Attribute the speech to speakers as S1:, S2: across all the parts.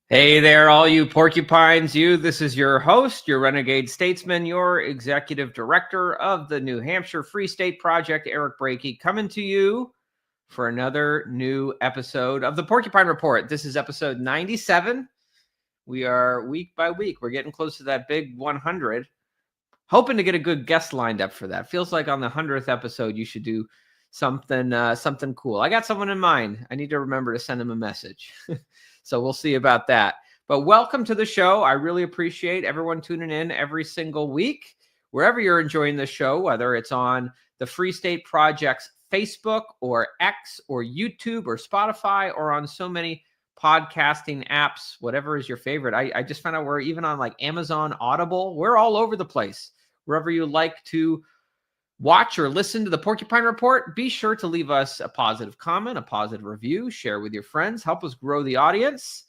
S1: Hey there, all you porcupines. This is your host, your renegade statesman, your executive director of the New Hampshire Free State Project, Eric Brakey, coming to you for another new episode of the Porcupine Report. This is episode 97. We are week by week. We're getting close to that big 100. Hoping to get a good guest lined up for that. Feels like on the 100th episode, you should do something cool. I got someone in mind. I need to remember to send him a message. So we'll see about that. But welcome to the show. I really appreciate everyone tuning in every single week, wherever you're enjoying the show, whether it's on the Free State Project's Facebook or X or YouTube or Spotify or on so many podcasting apps, whatever is your favorite. I just found out we're even on like Amazon Audible. We're all over the place. Wherever you like to watch or listen to the Porcupine Report, be sure to leave us a positive comment, a positive review, share with your friends, help us grow the audience,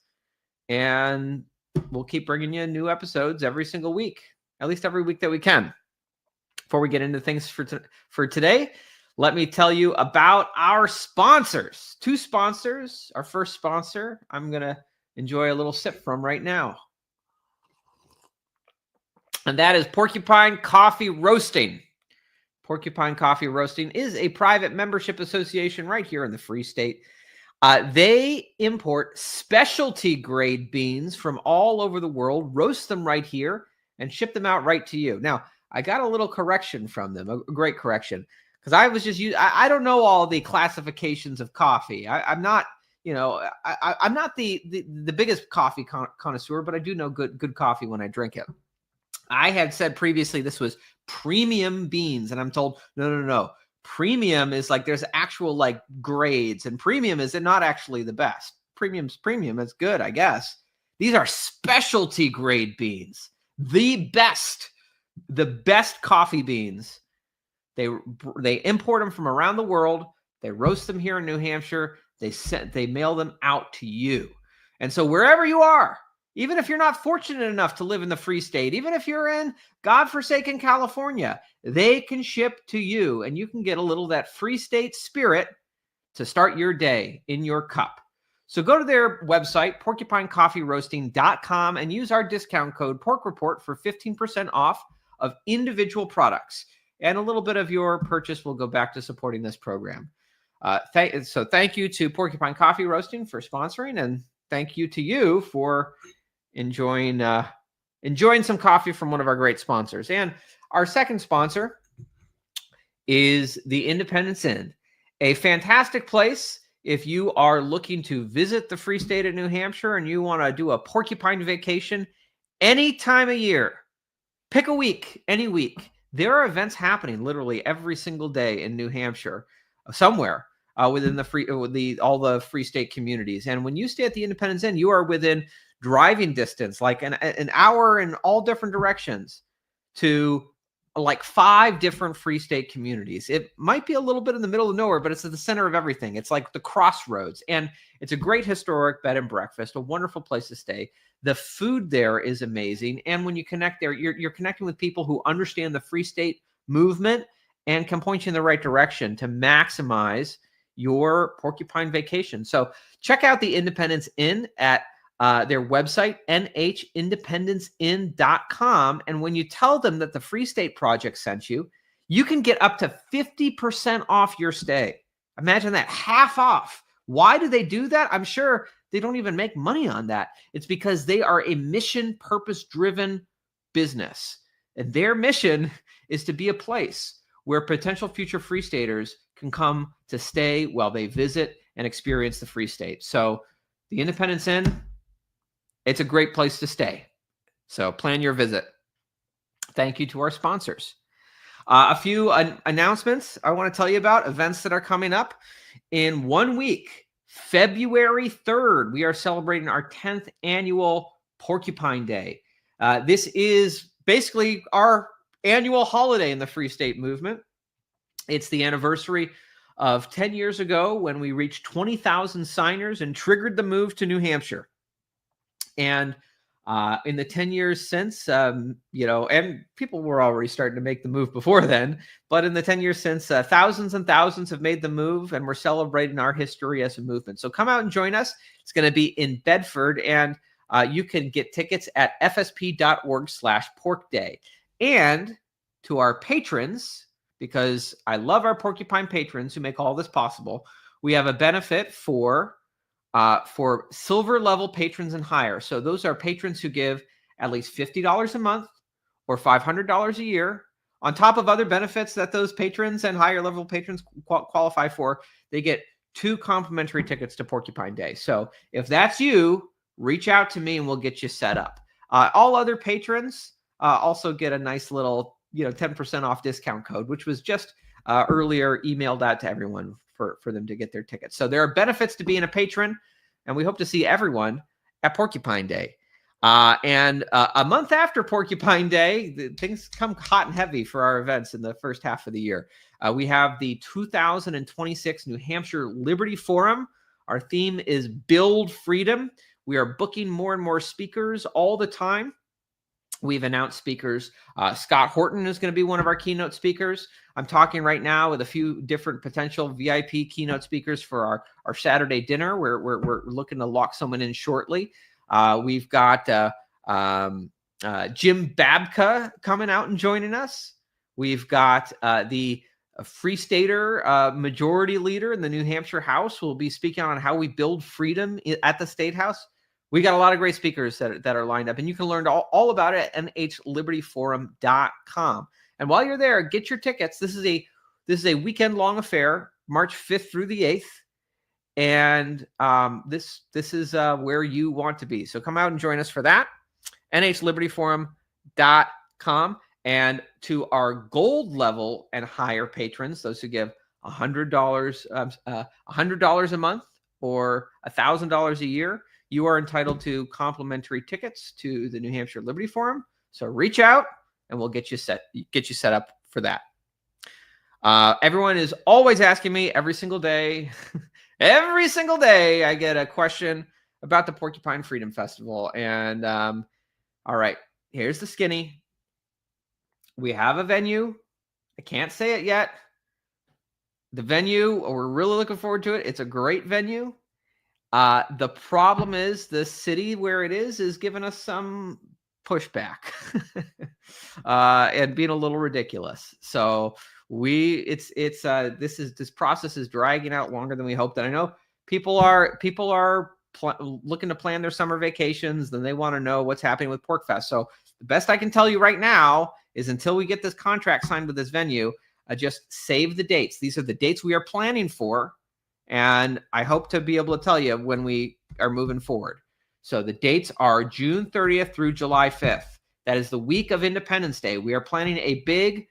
S1: and we'll keep bringing you new episodes every single week, at least every week that we can. Before we get into things for today, let me tell you about our sponsors. Two sponsors. Our first sponsor, I'm going to enjoy a little sip from right now. And that is Porcupine Coffee Roasting. Porcupine Coffee Roasting is a private membership association right here in the Free State. They import specialty grade beans from all over the world, roast them right here, and ship them out right to you. Now, I got a little correction from them, a great correction, because I was just I don't know all the classifications of coffee. I'm not, I'm not the biggest coffee connoisseur, but I do know good coffee when I drink it. I had said previously this was premium beans, and I'm told, no. Premium is like there's actual like grades, and premium is not actually the best. Premium's premium. It's good, I guess. These are specialty grade beans. The best coffee beans. They import them from around the world. They roast them here in New Hampshire. They mail them out to you. And so wherever you are, even if you're not fortunate enough to live in the Free State, even if you're in godforsaken California, they can ship to you, and you can get a little of that Free State spirit to start your day in your cup. So go to their website, porcupinecoffeeroasting.com, and use our discount code PORKREPORT for 15% off of individual products. And a little bit of your purchase will go back to supporting this program. So thank you to Porcupine Coffee Roasting for sponsoring, and thank you to you for enjoying some coffee from one of our great sponsors. And our second sponsor is the Independence Inn, a fantastic place if you are looking to visit the Free State of New Hampshire and you want to do a porcupine vacation any time of year. Pick a week, any week. There are events happening literally every single day in New Hampshire, somewhere within all the Free State communities. And when you stay at the Independence Inn, you are within driving distance, like an hour in all different directions, to like 5 different Free State communities. It might be a little bit in the middle of nowhere, but it's at the center of everything. It's like the crossroads, and it's a great historic bed and breakfast, a wonderful place to stay. The food there is amazing, and when you connect there, you're connecting with people who understand the Free State movement and can point you in the right direction to maximize your porcupine vacation. So check out the Independence Inn at their website, nhindependenceinn.com. And when you tell them that the Free State Project sent you, you can get up to 50% off your stay. Imagine that, half off. Why do they do that? I'm sure they don't even make money on that. It's because they are a mission, purpose-driven business. And their mission is to be a place where potential future Free Staters can come to stay while they visit and experience the Free State. So the Independence Inn, it's a great place to stay. So plan your visit. Thank you to our sponsors. A few announcements I want to tell you about, events that are coming up. In 1 week, February 3rd, we are celebrating our 10th annual Porcupine Day. This is basically our annual holiday in the Free State movement. It's the anniversary of 10 years ago when we reached 20,000 signers and triggered the move to New Hampshire. And in the 10 years since, and people were already starting to make the move before then, but in the 10 years since, thousands and thousands have made the move, and we're celebrating our history as a movement. So come out and join us. It's going to be in Bedford, and you can get tickets at fsp.org/porkday. And to our patrons, because I love our Porcupine patrons who make all this possible, we have a benefit for silver level patrons and higher. So those are patrons who give at least $50 a month or $500 a year, on top of other benefits that those patrons and higher level patrons qualify for. They get 2 complimentary tickets to Porcupine Day. So if that's you, reach out to me and we'll get you set up. All other patrons also get a nice little 10% off discount code, which was just earlier emailed out to everyone for them to get their tickets. So there are benefits to being a patron, and we hope to see everyone at Porcupine Day. And a month after Porcupine Day, things come hot and heavy for our events in the first half of the year. We have the 2026 New Hampshire Liberty Forum. Our theme is Build Freedom. We are booking more and more speakers all the time. We've announced speakers. Scott Horton is going to be one of our keynote speakers. I'm talking right now with a few different potential VIP keynote speakers for our Saturday dinner. We're looking to lock someone in shortly. We've got Jim Babka coming out and joining us. We've got the Free Stater majority leader in the New Hampshire House who will be speaking on how we build freedom at the State House. We got a lot of great speakers that are lined up, and you can learn all about it at nhlibertyforum.com. And while you're there, get your tickets. This is a weekend-long affair, March 5th through the 8th. And this is where you want to be. So come out and join us for that. nhlibertyforum.com. And to our gold level and higher patrons, those who give $100 a month or $1,000 a year, you are entitled to complimentary tickets to the New Hampshire Liberty Forum. So reach out and we'll get you set up for that. Everyone is always asking me every single day. Every single day I get a question about the Porcupine Freedom Festival. And all right, here's the skinny. We have a venue. I can't say it yet. The venue, we're really looking forward to it. It's a great venue. The problem is the city where it is giving us some pushback and being a little ridiculous. So this process is dragging out longer than we hoped. And I know people are looking to plan their summer vacations, then they want to know what's happening with PorcFest. So the best I can tell you right now is until we get this contract signed with this venue, just save the dates. These are the dates we are planning for. And I hope to be able to tell you when we are moving forward. So the dates are June 30th through July 5th. That is the week of Independence Day. We are planning a big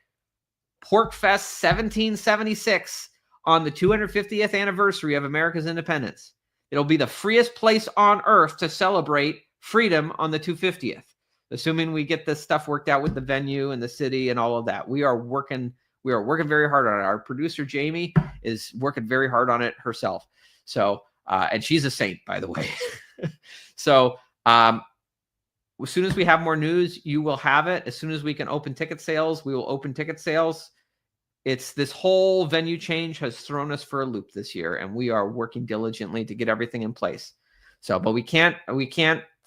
S1: PorcFest 1776 on the 250th anniversary of America's independence. It'll be the freest place on earth to celebrate freedom on the 250th, assuming we get this stuff worked out with the venue and the city and all of that. We are working very hard on it. Our producer, Jamie, is working very hard on it herself. So, and she's a saint, by the way. So, as soon as we have more news, you will have it. As soon as we can open ticket sales, we will open ticket sales. It's this whole venue change has thrown us for a loop this year, and we are working diligently to get everything in place. So, but we can't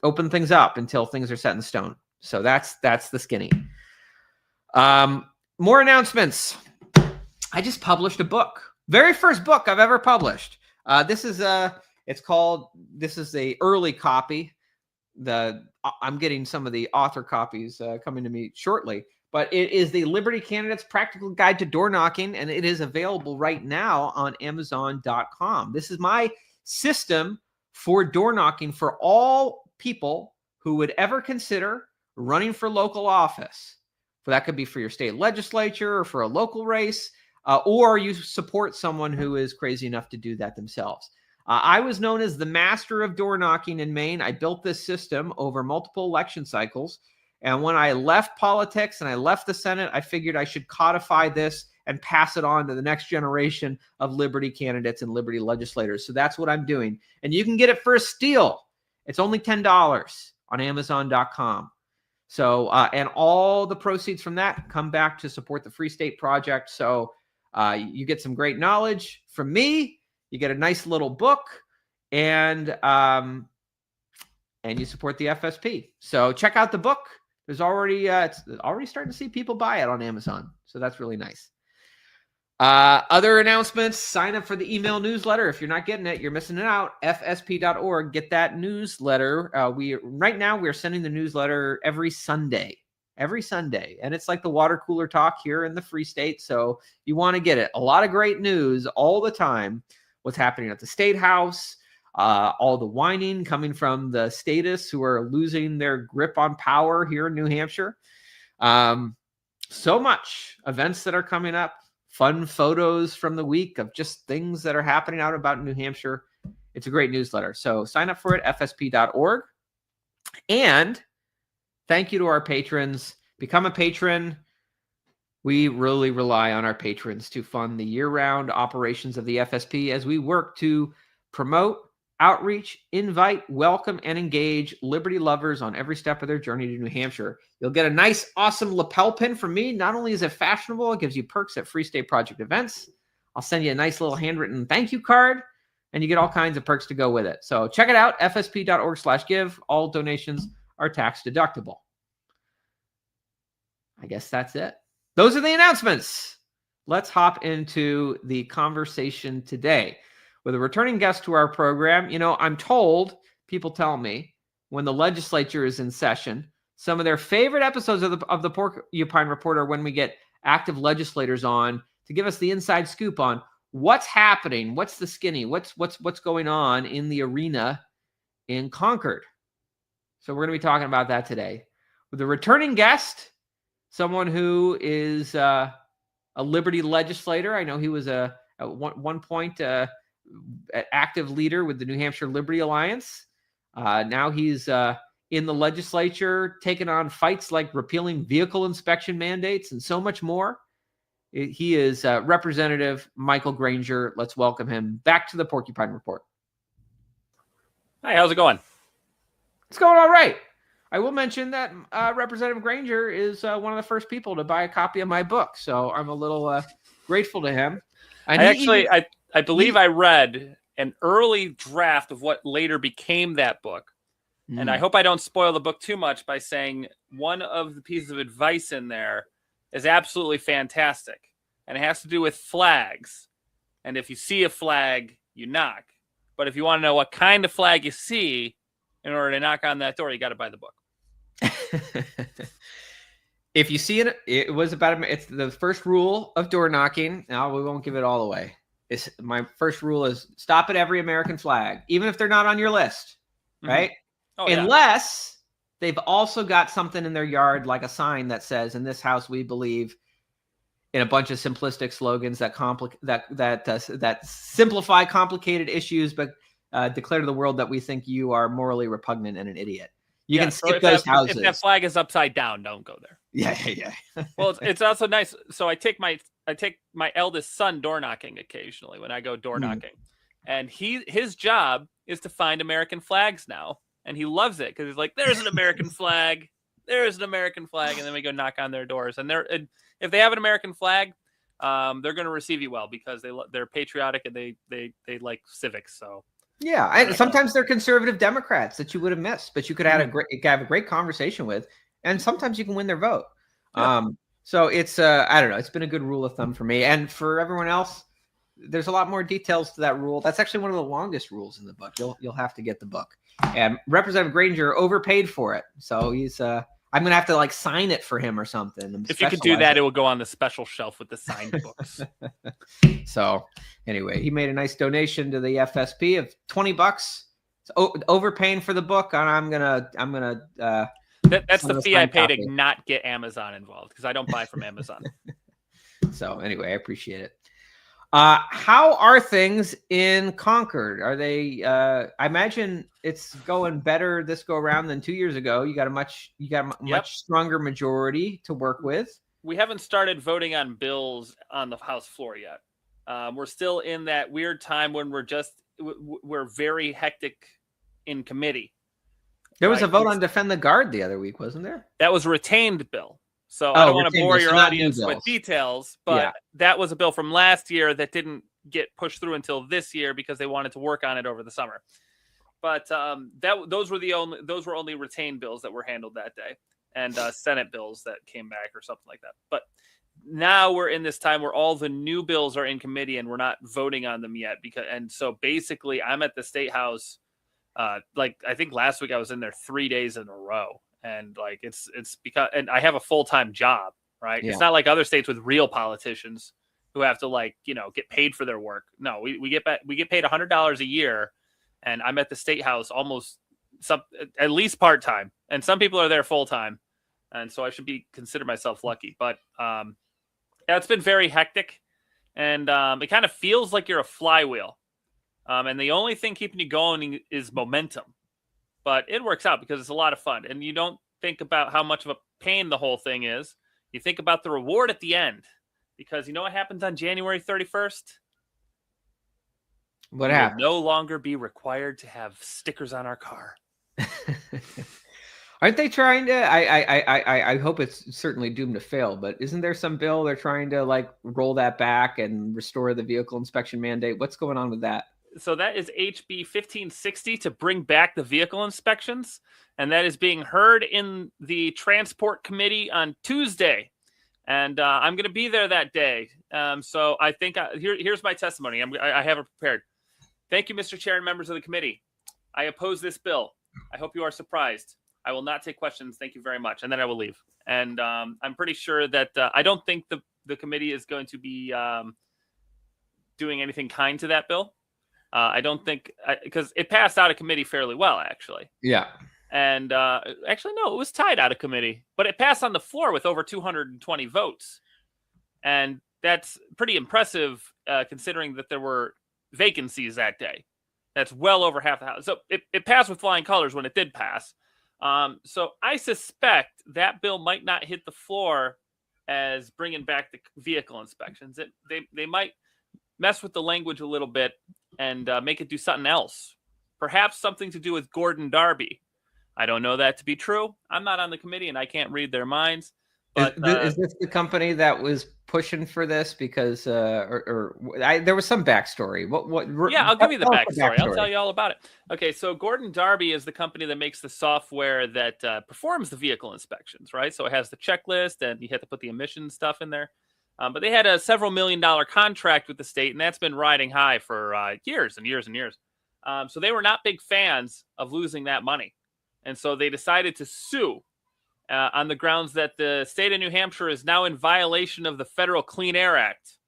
S1: open things up until things are set in stone. So that's the skinny. More announcements. I just published a book. Very first book I've ever published. This is the early copy. I'm getting some of the author copies coming to me shortly. But it is the Liberty Candidates Practical Guide to Door Knocking, and it is available right now on Amazon.com. This is my system for door knocking for all people who would ever consider running for local office. So that could be for your state legislature or for a local race, or you support someone who is crazy enough to do that themselves. I was known as the master of door knocking in Maine. I built this system over multiple election cycles. And when I left politics and I left the Senate, I figured I should codify this and pass it on to the next generation of Liberty candidates and Liberty legislators. So that's what I'm doing. And you can get it for a steal. It's only $10 on Amazon.com. So, and all the proceeds from that come back to support the Free State Project. So you get some great knowledge from me. You get a nice little book. And and you support the FSP. So check out the book. There's already it's already starting to see people buy it on Amazon. So that's really nice. Other announcements, sign up for the email newsletter. If you're not getting it, you're missing it out. FSP.org. Get that newsletter. Right now we're sending the newsletter every Sunday. And it's like the water cooler talk here in the Free State. So you want to get it. A lot of great news all the time. What's happening at the State House, all the whining coming from the statists who are losing their grip on power here in New Hampshire. So much events that are coming up, fun photos from the week of just things that are happening out about New Hampshire. It's a great newsletter. So sign up for it, fsp.org. And thank you to our patrons. Become a patron. We really rely on our patrons to fund the year-round operations of the FSP as we work to promote, outreach, invite, welcome, and engage liberty lovers on every step of their journey to New Hampshire. You'll get a nice, awesome lapel pin from me. Not only is it fashionable, it gives you perks at Free State Project events. I'll send you a nice little handwritten thank you card, and you get all kinds of perks to go with it. So check it out, fsp.org/give. All donations are tax deductible. I guess that's it. Those are the announcements. Let's hop into the conversation today with a returning guest to our program. You know, I'm told, people tell me, when the legislature is in session, some of their favorite episodes of the Porcupine Report are when we get active legislators on to give us the inside scoop on what's happening, what's the skinny, what's going on in the arena in Concord. So we're going to be talking about that today with a returning guest, someone who is a Liberty legislator. I know he was at one point an active leader with the New Hampshire Liberty Alliance. Now he's in the legislature, taking on fights like repealing vehicle inspection mandates and so much more. He is Representative Michael Granger. Let's welcome him back to the Porcupine Report.
S2: Hi, how's it going?
S1: It's going all right. I will mention that Representative Granger is one of the first people to buy a copy of my book, so I'm a little grateful to him. And
S2: I believe I read an early draft of what later became that book, and I hope I don't spoil the book too much by saying one of the pieces of advice in there is absolutely fantastic, and it has to do with flags. And if you see a flag, you knock. But if you want to know what kind of flag you see, in order to knock on that door, you got to buy the book.
S1: If you see it, it's the first rule of door knocking. Now we won't give it all away. My first rule is stop at every American flag, even if they're not on your list, right? Oh, unless they've also got something in their yard, like a sign that says, "In this house, we believe," in a bunch of simplistic slogans that simplify complicated issues, but declare to the world that we think you are morally repugnant and an idiot. You can skip those houses.
S2: If that flag is upside down, don't go there.
S1: Yeah.
S2: Well, it's also nice. So I take my eldest son door knocking occasionally when I go door knocking, and his job is to find American flags now, and he loves it because he's like, "There's an American flag, there's an American flag," and then we go knock on their doors, and if they have an American flag, they're going to receive you well because they're patriotic and they like civics. So.
S1: Yeah, and sometimes they're conservative Democrats that you would have missed, but you could have a great conversation with, and sometimes you can win their vote. Yeah. So it's I don't know, it's been a good rule of thumb for me, and for everyone else, there's a lot more details to that rule. That's actually one of the longest rules in the book. You'll have to get the book. And Representative Granger overpaid for it, so he's I'm gonna have to like sign it for him or something.
S2: If you could do that, it will go on the special shelf with the signed books.
S1: So anyway, he made a nice donation to the FSP of $20. It's overpaying for the book, and I'm gonna.
S2: That's the fee I pay to not get Amazon involved because I don't buy from Amazon.
S1: So anyway, I appreciate it. How are things in Concord? Are they? I imagine it's going better this go around than 2 years ago. You got a much stronger majority to work with.
S2: We haven't started voting on bills on the House floor yet. We're still in that weird time when we're very hectic in committee.
S1: There was a vote on defend the guard the other week, wasn't there?
S2: That was a retained bill. So I don't want to bore your audience with details, but that was a bill from last year that didn't get pushed through until this year because they wanted to work on it over the summer. But those were only retained bills that were handled that day, and Senate bills that came back or something like that. But now we're in this time where all the new bills are in committee and we're not voting on them yet. And so basically, I'm at the State House. Like I think last week I was in there 3 days in a row, and like it's because, and I have a full-time job, right? Yeah. It's not like other states with real politicians who have to like, get paid for their work. No, we get paid $100 a year, and I'm at the State House at least part-time, and some people are there full-time. And so I should consider myself lucky, but yeah, it's been very hectic, and it kind of feels like you're a flywheel. And the only thing keeping you going is momentum, but it works out because it's a lot of fun. And you don't think about how much of a pain the whole thing is. You think about the reward at the end, because you know what happens on January 31st?
S1: What happens?
S2: We'll no longer be required to have stickers on our car.
S1: Aren't they trying to? I hope it's certainly doomed to fail, but isn't there some bill they're trying to like roll that back and restore the vehicle inspection mandate? What's going on with that?
S2: So that is HB 1560 to bring back the vehicle inspections, and that is being heard in the Transport Committee on Tuesday, and I'm going to be there that day. So I think here's my testimony. I have it prepared. Thank you, Mr. Chair and members of the committee. I oppose this bill. I hope you are surprised. I will not take questions. Thank you very much. And then I will leave. And I'm pretty sure that I don't think the committee is going to be doing anything kind to that bill. I don't think, because it passed out of committee fairly well, actually.
S1: Yeah.
S2: And actually, no, it was tied out of committee, but it passed on the floor with over 220 votes. And that's pretty impressive considering that there were vacancies that day. That's well over half the House. So it passed with flying colors when it did pass. So I suspect that bill might not hit the floor as bringing back the vehicle inspections. They might mess with the language a little bit and make it do something else. Perhaps something to do with Gordon Darby. I don't know that to be true. I'm not on the committee and I can't read their minds. But
S1: is this the company that was pushing for this? Because there was some backstory.
S2: Yeah, I'll give you the backstory. I'll tell you all about it. Okay, so Gordon Darby is the company that makes the software that performs the vehicle inspections, right? So it has the checklist, and you have to put the emission stuff in there. But they had a several $1 million contract with the state, and that's been riding high for years and years and years. So they were not big fans of losing that money, and so they decided to sue. On the grounds that the state of New Hampshire is now in violation of the Federal Clean Air Act.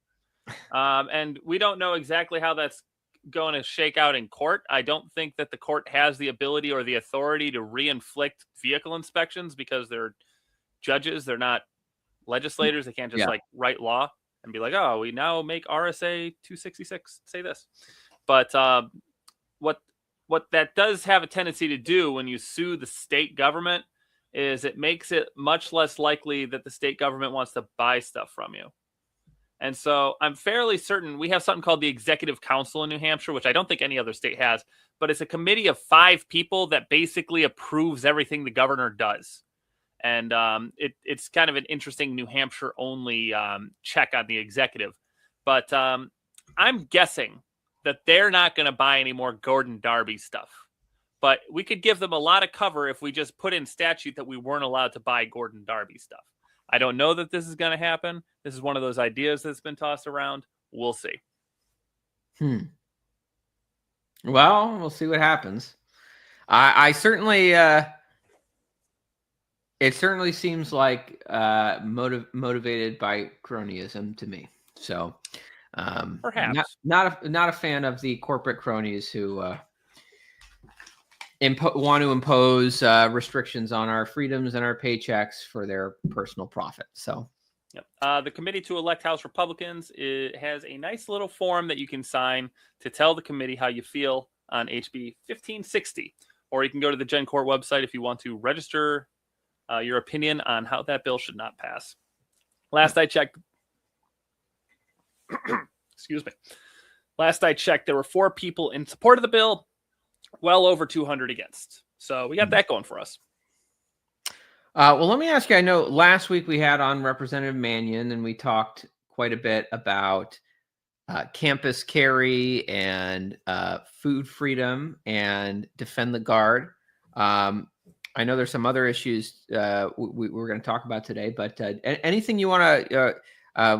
S2: And we don't know exactly how that's going to shake out in court. I don't think that the court has the ability or the authority to re-inflict vehicle inspections because they're judges. They're not legislators. They can't just write law and be like, oh, we now make RSA 266 say this. But what that does have a tendency to do when you sue the state government is it makes it much less likely that the state government wants to buy stuff from you. And so I'm fairly certain we have something called the Executive Council in New Hampshire, which I don't think any other state has, but it's a committee of 5 people that basically approves everything the governor does. And it's kind of an interesting New Hampshire only check on the executive. But I'm guessing that they're not going to buy any more Gordon Darby stuff. But we could give them a lot of cover if we just put in statute that we weren't allowed to buy Gordon Darby stuff. I don't know that this is going to happen. This is one of those ideas that's been tossed around. We'll see.
S1: Well, we'll see what happens. I certainly, it certainly seems like motivated by cronyism to me. So
S2: perhaps
S1: not a fan of the corporate cronies who want to impose restrictions on our freedoms and our paychecks for their personal profit. So,
S2: the committee to elect House Republicans has a nice little form that you can sign to tell the committee how you feel on HB 1560, or you can go to the Gen Court website if you want to register your opinion on how that bill should not pass. Last I checked, excuse me. Last I checked, there were 4 people in support of the bill. Well over 200 against. So we got that going for us.
S1: Well, let me ask you, I know last week we had on Representative Mannion, and we talked quite a bit about campus carry and food freedom and defend the guard. I know there's some other issues we're going to talk about today, but anything you want to,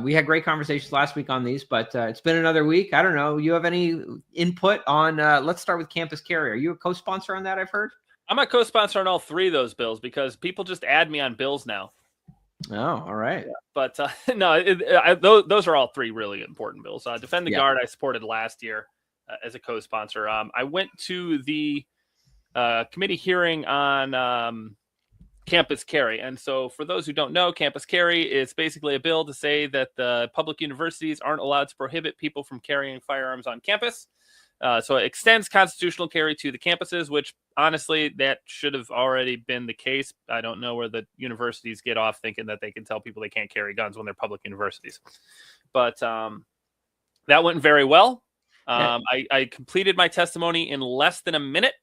S1: we had great conversations last week on these, but it's been another week. I don't know. You have any input on, let's start with campus carry. Are you a co-sponsor on that, I've heard?
S2: I'm a co-sponsor on all three of those bills because people just add me on bills now.
S1: Oh, all right.
S2: Yeah. But no, those are all three really important bills. Defend the Guard I supported last year as a co-sponsor. I went to the committee hearing on campus carry. And so for those who don't know, campus carry is basically a bill to say that the public universities aren't allowed to prohibit people from carrying firearms on campus. So it extends constitutional carry to the campuses, which honestly, that should have already been the case. I don't know where the universities get off thinking that they can tell people they can't carry guns when they're public universities. But that went very well. I completed my testimony in less than a minute.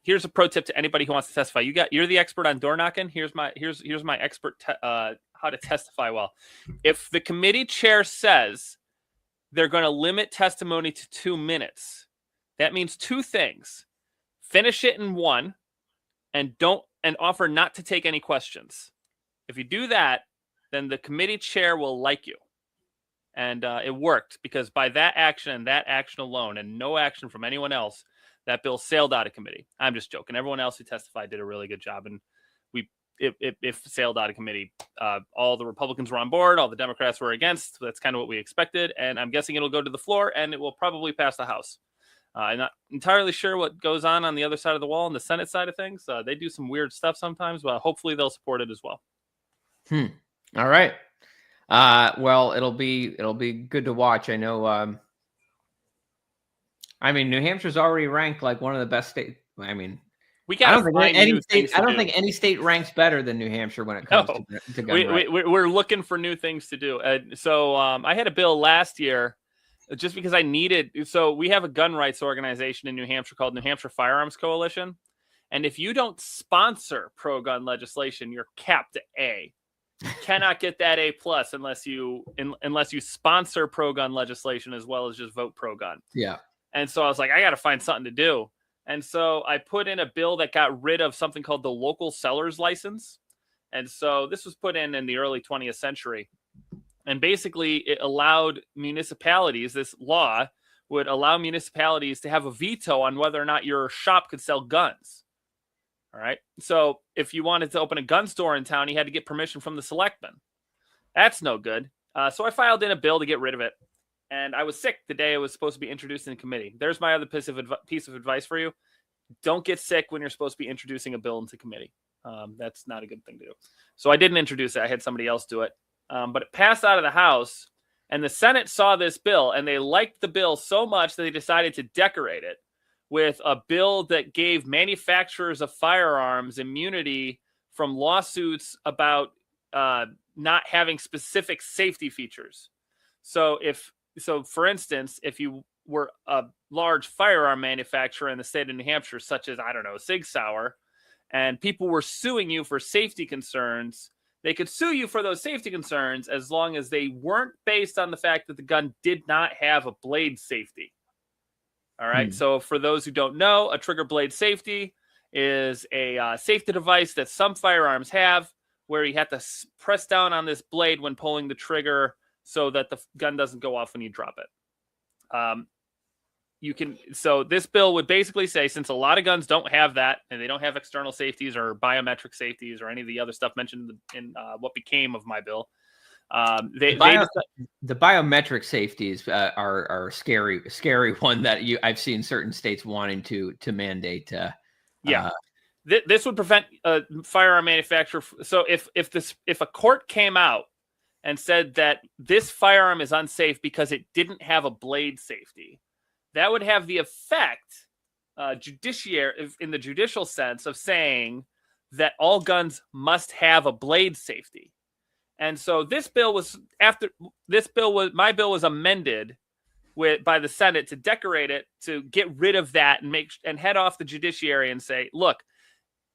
S2: Here's a pro tip to anybody who wants to testify. You're the expert on door knocking. Here's my expert how to testify well. If the committee chair says they're going to limit testimony to 2 minutes, that means two things: finish it in one, and offer not to take any questions. If you do that, then the committee chair will like you. And it worked, because by that action and that action alone, and no action from anyone else, that bill sailed out of committee. I'm just joking. Everyone else who testified did a really good job, and if sailed out of committee, all the Republicans were on board, all the Democrats were against. That's kind of what we expected, and I'm guessing it'll go to the floor, and it will probably pass the House. I'm not entirely sure what goes on the other side of the wall, on the Senate side of things. They do some weird stuff sometimes, but hopefully they'll support it as well.
S1: All right. Well, it'll be good to watch. I know. New Hampshire's already ranked like one of the best states. I don't think any state ranks better than New Hampshire when it comes to gun rights.
S2: We're looking for new things to do. So I had a bill last year just because I needed. So we have a gun rights organization in New Hampshire called New Hampshire Firearms Coalition. And if you don't sponsor pro-gun legislation, you're capped at A. You cannot get that A+ unless you sponsor pro-gun legislation as well as just vote pro-gun.
S1: Yeah.
S2: And so I was like, I got to find something to do. And so I put in a bill that got rid of something called the local seller's license. And so this was put in the early 20th century. And basically it allowed municipalities, this law would allow municipalities to have a veto on whether or not your shop could sell guns. All right. So if you wanted to open a gun store in town, you had to get permission from the selectmen. That's no good. So I filed in a bill to get rid of it. And I was sick the day it was supposed to be introduced in committee. There's my other piece of advice for you. Don't get sick when you're supposed to be introducing a bill into committee. That's not a good thing to do. So I didn't introduce it. I had somebody else do it. But it passed out of the House, and the Senate saw this bill, and they liked the bill so much that they decided to decorate it with a bill that gave manufacturers of firearms immunity from lawsuits about not having specific safety features. So for instance, if you were a large firearm manufacturer in the state of New Hampshire, such as, I don't know, Sig Sauer, and people were suing you for safety concerns, they could sue you for those safety concerns as long as they weren't based on the fact that the gun did not have a blade safety. All right. So for those who don't know, a trigger blade safety is a safety device that some firearms have, where you have to press down on this blade when pulling the trigger so that the gun doesn't go off when you drop it. So this bill would basically say, since a lot of guns don't have that, and they don't have external safeties or biometric safeties or any of the other stuff mentioned in what became of my bill, the
S1: biometric safeties are scary one that I've seen certain states wanting to mandate.
S2: This would prevent a firearm manufacturer. So if a court came out and said that this firearm is unsafe because it didn't have a blade safety, that would have the effect, in the judicial sense, of saying that all guns must have a blade safety. And so my bill was amended by the Senate to decorate it, to get rid of that and head off the judiciary and say, look,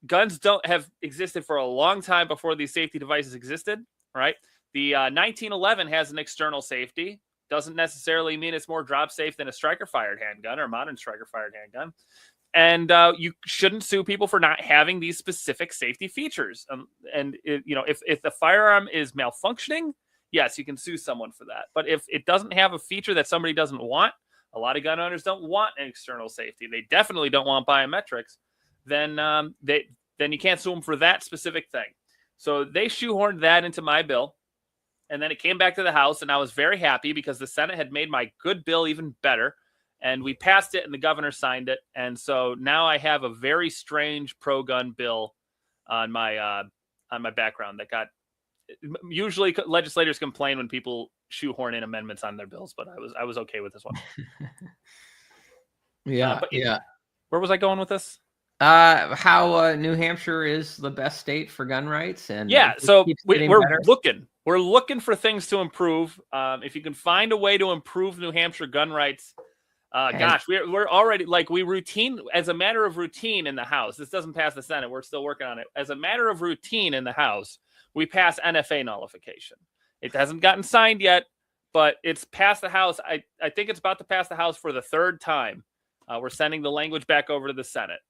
S2: guns don't have existed for a long time before these safety devices existed, right? The 1911 has an external safety. doesn't necessarily mean it's more drop safe than a striker-fired handgun or a modern striker-fired handgun. And you shouldn't sue people for not having these specific safety features. If the firearm is malfunctioning, yes, you can sue someone for that. But if it doesn't have a feature that somebody doesn't want, a lot of gun owners don't want an external safety. They definitely don't want biometrics. Then you can't sue them for that specific thing. So they shoehorned that into my bill. And then it came back to the House, and I was very happy because the Senate had made my good bill even better. And we passed it, and the governor signed it. And so now I have a very strange pro-gun bill on my background that got. Usually, legislators complain when people shoehorn in amendments on their bills, but I was okay with this one.
S1: Yeah.
S2: Where was I going with this?
S1: How New Hampshire is the best state for gun rights, and
S2: so we're looking for things to improve. If you can find a way to improve New Hampshire gun rights. We're already as a matter of routine in the House. This doesn't pass the Senate. We're still working on it. As a matter of routine in the House, we pass NFA nullification. It hasn't gotten signed yet, but it's passed the House. I think it's about to pass the House for the third time. We're sending the language back over to the Senate,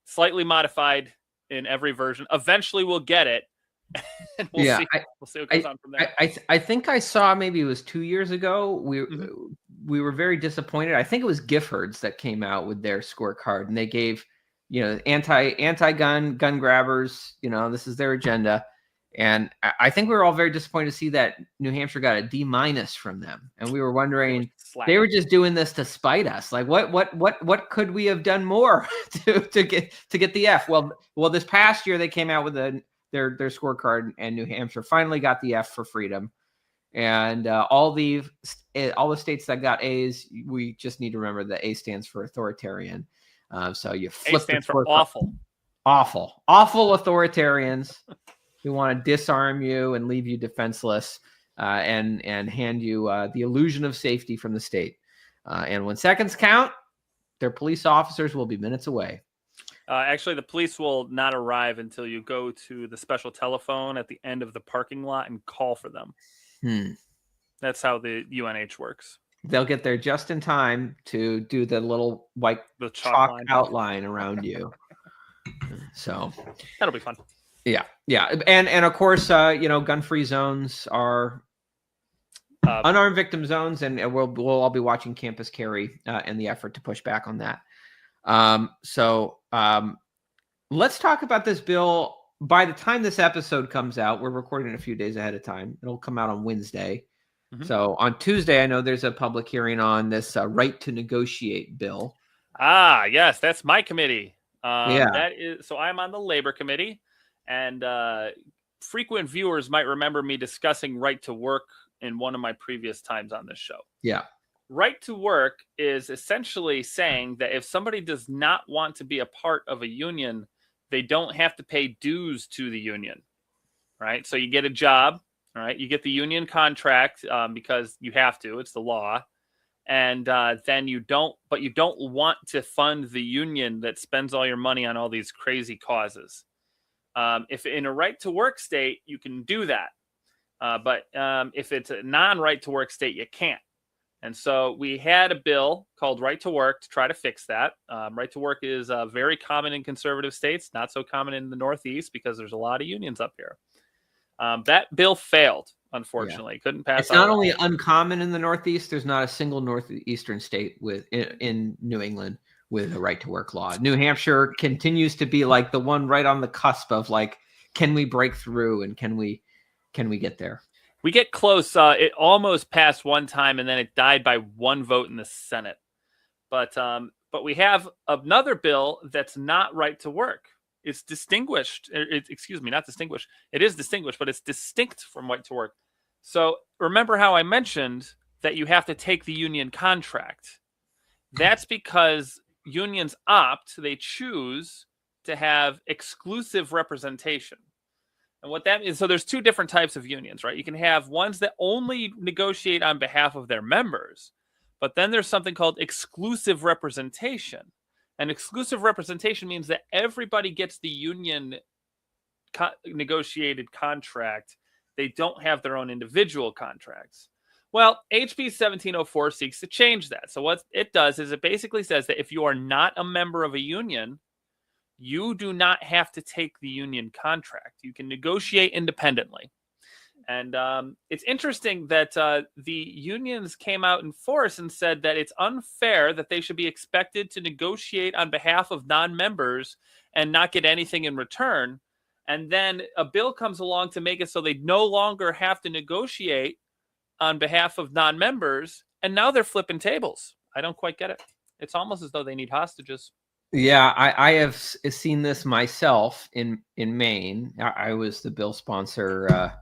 S2: slightly modified in every version. Eventually, we'll get it. And we'll see what goes on from there.
S1: I think I saw, maybe it was 2 years ago, we were very disappointed. I think it was Giffords that came out with their scorecard, and they gave, anti-gun, gun grabbers, this is their agenda. And I think we were all very disappointed to see that New Hampshire got a D- from them. And we were wondering, they were just doing this to spite us. Like, what could we have done more to get the F? Well, this past year they came out with their scorecard, and New Hampshire finally got the F for freedom. And all the states that got A's, we just need to remember that A stands for authoritarian. So you flip.
S2: A stands for awful
S1: authoritarians who want to disarm you and leave you defenseless, and hand you the illusion of safety from the state. And when seconds count, their police officers will be minutes away.
S2: Actually, the police will not arrive until you go to the special telephone at the end of the parking lot and call for them. That's how the UNH works.
S1: They'll get there just in time to do the little white chalk outline around you. So
S2: that'll be fun.
S1: Yeah. And of course, gun-free zones are unarmed victim zones, and we'll all be watching Campus Carry and the effort to push back on that. Let's talk about this bill. By the time this episode comes out, we're recording a few days ahead of time. It'll come out on Wednesday. Mm-hmm. So on Tuesday, I know there's a public hearing on this right to negotiate bill.
S2: Yes, that's my committee. So I'm on the Labor Committee, and frequent viewers might remember me discussing right to work in one of my previous times on this show.
S1: Yeah.
S2: Right to work is essentially saying that if somebody does not want to be a part of a union, they don't have to pay dues to the union, right? So you get a job, right? You get the union contract because you have to. It's the law. And then you don't want to fund the union that spends all your money on all these crazy causes. If in a right to work state, you can do that. But if it's a non-right to work state, you can't. And so we had a bill called Right to Work to try to fix that. Right to work is very common in conservative states, not so common in the Northeast because there's a lot of unions up here. That bill failed, unfortunately. Couldn't pass.
S1: It's not only uncommon in the Northeast, there's not a single Northeastern state in New England with a right to work law. New Hampshire continues to be like the one right on the cusp of like, can we break through and can we get there?
S2: We get close. It almost passed one time, and then it died by one vote in the Senate. But we have another bill that's not right to work. It's distinguished. Not distinguished. It is distinguished, but it's distinct from right to work. So remember how I mentioned that you have to take the union contract. That's because unions they choose to have exclusive representation. And what that is, so there's two different types of unions, right? You can have ones that only negotiate on behalf of their members, but then there's something called exclusive representation. And exclusive representation means that everybody gets the union negotiated contract. They don't have their own individual contracts. Well, HB 1704 seeks to change that. So what it does is it basically says that if you are not a member of a union, you do not have to take the union contract. You can negotiate independently. And it's interesting that the unions came out in force and said that it's unfair that they should be expected to negotiate on behalf of non-members and not get anything in return. And then a bill comes along to make it so they no longer have to negotiate on behalf of non-members, and now they're flipping tables. I don't quite get it. It's almost as though they need hostages.
S1: Yeah, I have seen this myself in Maine. I was the bill sponsor. I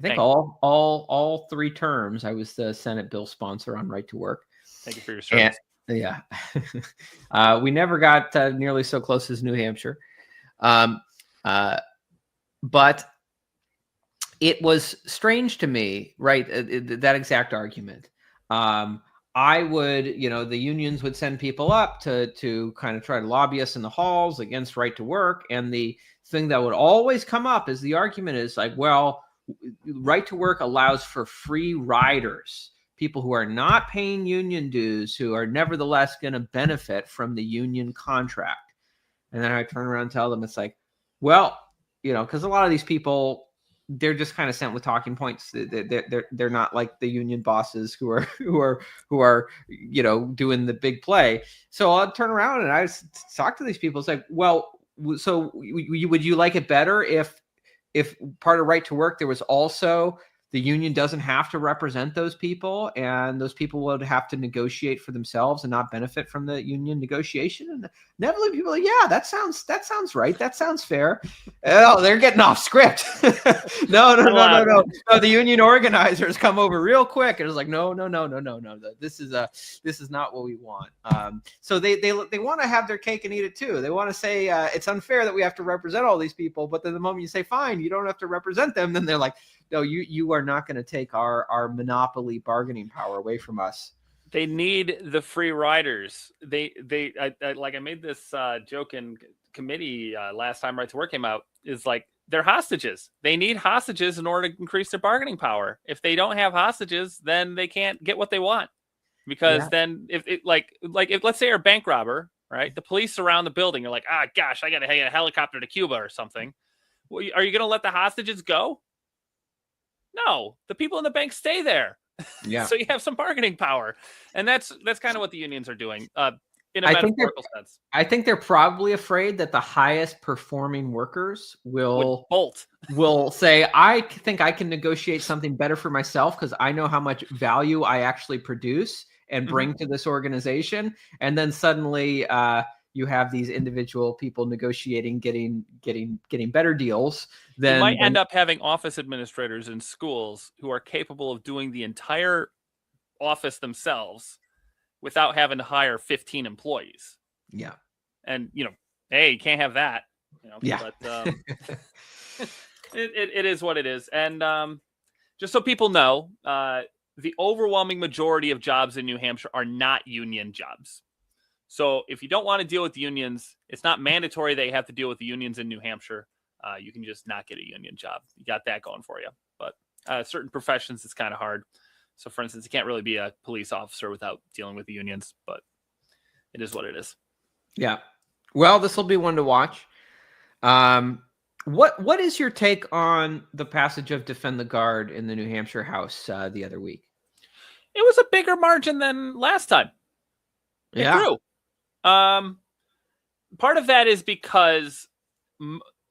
S1: think all 3 terms. I was the Senate bill sponsor on right to work.
S2: Thank you for your service.
S1: And, yeah, we never got nearly so close as New Hampshire, but it was strange to me, right? That exact argument. I would, the unions would send people up to kind of try to lobby us in the halls against right to work. And the thing that would always come up is the argument is like, well, right to work allows for free riders, people who are not paying union dues, who are nevertheless going to benefit from the union contract. And then I turn around and tell them, it's like, well, because a lot of these people, they're just kind of sent with talking points. They're not like the union bosses who are doing the big play. So I'll turn around and I talk to these people. It's like, well, so would you like it better if part of right to work there was also the union doesn't have to represent those people, and those people would have to negotiate for themselves and not benefit from the union negotiation? And inevitably people are like, yeah, that sounds right. That sounds fair. Oh, they're getting off script. No. The union organizers come over real quick and it's like, no. This is not what we want. So they want to have their cake and eat it too. They want to say it's unfair that we have to represent all these people, but then the moment you say, fine, you don't have to represent them, then they're like, no, you are not going to take our monopoly bargaining power away from us.
S2: They need the free riders. I made this joke in committee last time right to work came out, is like, they're hostages. They need hostages in order to increase their bargaining power. If they don't have hostages, then they can't get what they want. Because then if let's say you're a bank robber, right? The police surround the building. You're like, gosh, I got to take a helicopter to Cuba or something. Well, are you going to let the hostages go? No, the people in the bank stay there.
S1: Yeah.
S2: So you have some bargaining power. And that's kind of what the unions are doing in a metaphorical sense.
S1: I think they're probably afraid that the highest performing workers will say, I think I can negotiate something better for myself because I know how much value I actually produce and bring to this organization. And then suddenly you have these individual people negotiating, getting better deals.
S2: You might end up having office administrators in schools who are capable of doing the entire office themselves without having to hire 15 employees.
S1: Yeah.
S2: And, hey, you can't have that.
S1: Yeah.
S2: But it is what it is. And just so people know, the overwhelming majority of jobs in New Hampshire are not union jobs. So if you don't want to deal with the unions, it's not mandatory that you have to deal with the unions in New Hampshire. You can just not get a union job. You got that going for you. But certain professions, it's kind of hard. So, for instance, you can't really be a police officer without dealing with the unions, but it is what it is.
S1: Yeah. Well, this will be one to watch. What is your take on the passage of Defend the Guard in the New Hampshire House the other week?
S2: It was a bigger margin than last time. It grew. Part of that is because,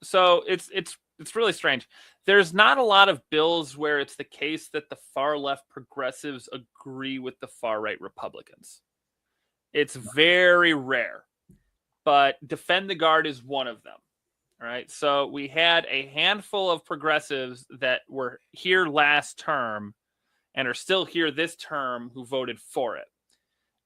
S2: so it's really strange. There's not a lot of bills where it's the case that the far left progressives agree with the far right Republicans. It's very rare, but Defend the Guard is one of them. All right. So we had a handful of progressives that were here last term and are still here this term who voted for it.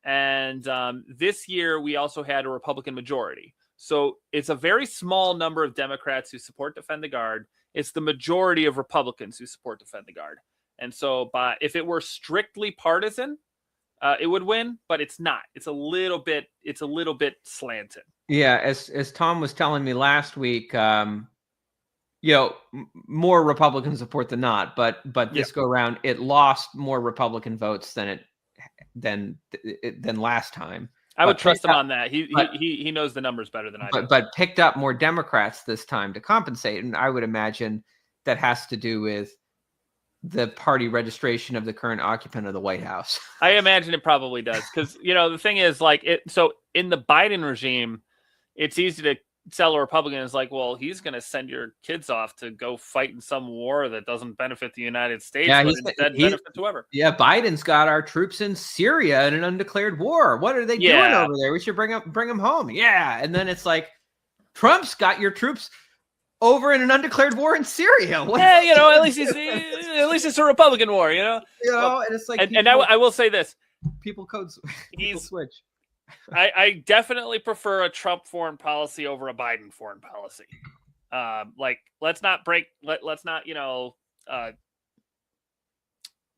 S2: And this year, we also had a Republican majority. So it's a very small number of Democrats who support Defend the Guard. It's the majority of Republicans who support Defend the Guard. And so if it were strictly partisan, it would win, but it's not. It's a little bit slanted.
S1: Yeah, as Tom was telling me last week, more Republican support than not, but this go around, it lost more Republican votes than last time.
S2: I would trust him on that. He knows the numbers better than I do.
S1: But picked up more Democrats this time to compensate, and I would imagine that has to do with the party registration of the current occupant of the White House.
S2: I imagine it probably does, because the thing is, like, so in the Biden regime, it's easy to sell a Republican as like, well, he's going to send your kids off to go fight in some war that doesn't benefit the United States, but instead benefits whoever.
S1: Yeah, Biden's got our troops in Syria in an undeclared war. What are they doing over there? We should bring them home. Yeah, and then it's like, Trump's got your troops over in an undeclared war in Syria.
S2: At least it's a Republican war,
S1: and it's like,
S2: and I will say this:
S1: people switch.
S2: I definitely prefer a Trump foreign policy over a Biden foreign policy. Let's not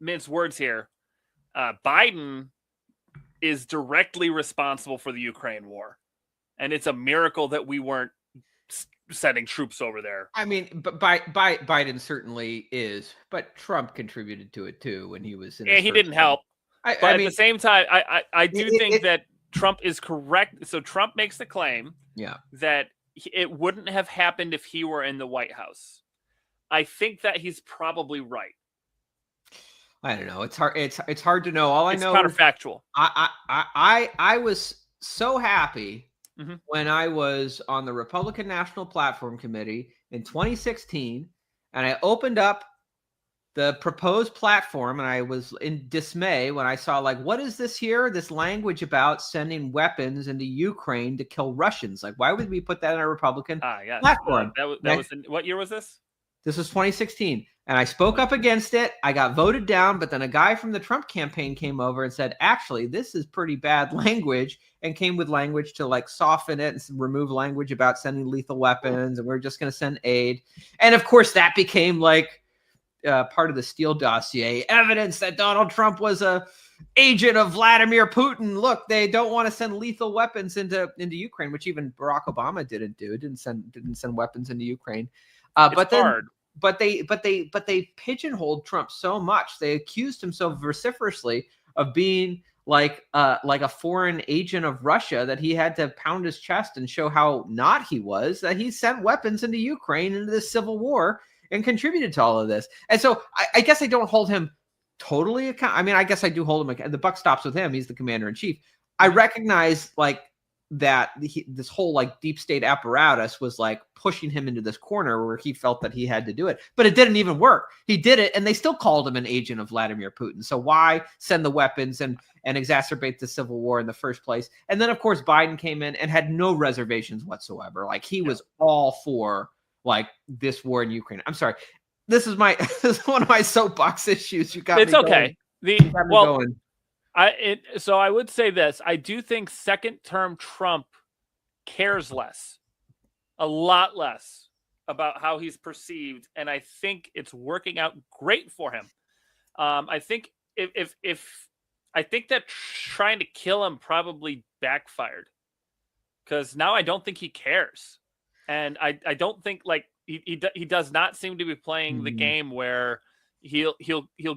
S2: mince words here. Biden is directly responsible for the Ukraine war, and it's a miracle that we weren't sending troops over there.
S1: I mean, but Biden certainly is, but Trump contributed to it too when he was in.
S2: Yeah, he didn't help. At the same time, I do think that Trump is correct. So Trump makes the claim that it wouldn't have happened if he were in the White House. I think that he's probably right.
S1: I don't know. It's hard. It's hard to know. All I know,
S2: counterfactual.
S1: I was so happy when I was on the Republican National Platform Committee in 2016, and I opened up the proposed platform, and I was in dismay when I saw, like, what is this here? This language about sending weapons into Ukraine to kill Russians. Like, why would we put that in a Republican platform?
S2: What year was this?
S1: This was 2016. And I spoke up against it. I got voted down, but then a guy from the Trump campaign came over and said, actually, this is pretty bad language, and came with language to, like, soften it and remove language about sending lethal weapons, and we're just going to send aid. And of course, that became like part of the Steele dossier, evidence that Donald Trump was a agent of Vladimir Putin. Look, they don't want to send lethal weapons into Ukraine, which even Barack Obama didn't do. Didn't send weapons into Ukraine. But they pigeonholed Trump so much. They accused him so vociferously of being like a foreign agent of Russia that he had to pound his chest and show how not he was, that he sent weapons into Ukraine, into this civil war, and contributed to all of this. And so I guess I don't hold him totally accountable. I mean, I guess I do hold him. The buck stops with him. He's the commander in chief. I recognize, like, that this whole, like, deep state apparatus was, like, pushing him into this corner where he felt that he had to do it, but it didn't even work. He did it, and they still called him an agent of Vladimir Putin. So why send the weapons and exacerbate the civil war in the first place? And then, of course, Biden came in and had no reservations whatsoever. Like, he was all for, like, this war in Ukraine. I'm sorry. This is one of my soapbox issues. You got
S2: it's
S1: me
S2: okay.
S1: Going.
S2: So I would say this. I do think second-term Trump cares less, a lot less, about how he's perceived, and I think it's working out great for him. I think I think that trying to kill him probably backfired, because now I don't think he cares, and I don't think, like, he does not seem to be playing the game where he'll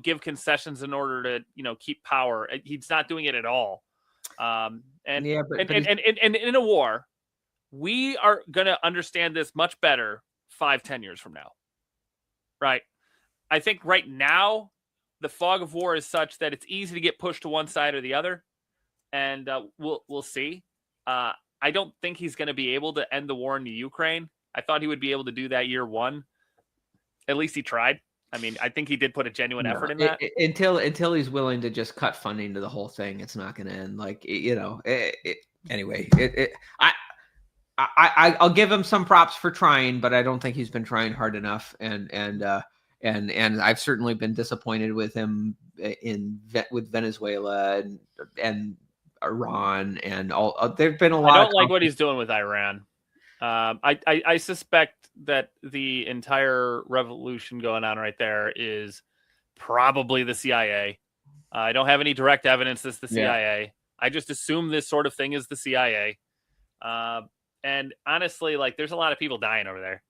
S2: give concessions in order to keep power. He's not doing it at all. And in a war, we are going to understand this much better 5-10 years from now, right? I think right now the fog of war is such that it's easy to get pushed to one side or the other, and we'll see. I don't think he's going to be able to end the war in the Ukraine. I thought he would be able to do that year one. At least he tried. I mean, I think he did put a genuine effort in that.
S1: Until he's willing to just cut funding to the whole thing, it's not going to end. Like, anyway, I'll give him some props for trying, but I don't think he's been trying hard enough. And I've certainly been disappointed with him with Venezuela and Iran and all. There've been a lot.
S2: I don't like what he's doing with Iran. I suspect that the entire revolution going on right there is probably the CIA. I don't have any direct evidence it's the CIA. I just assume this sort of thing is the CIA. And honestly, like, there's a lot of people dying over there.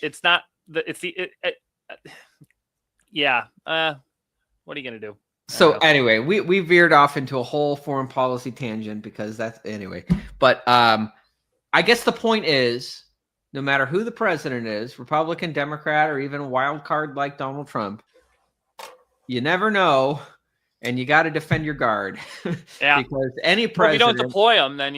S2: it's not the it's the yeah. What are you gonna do?
S1: So anyway, we veered off into a whole foreign policy tangent because that's anyway. But I guess the point is, no matter who the president is, Republican, Democrat, or even a wild card like Donald Trump, you never know, and you got to defend your guard.
S2: Yeah,
S1: because any president,
S2: if you don't deploy them, then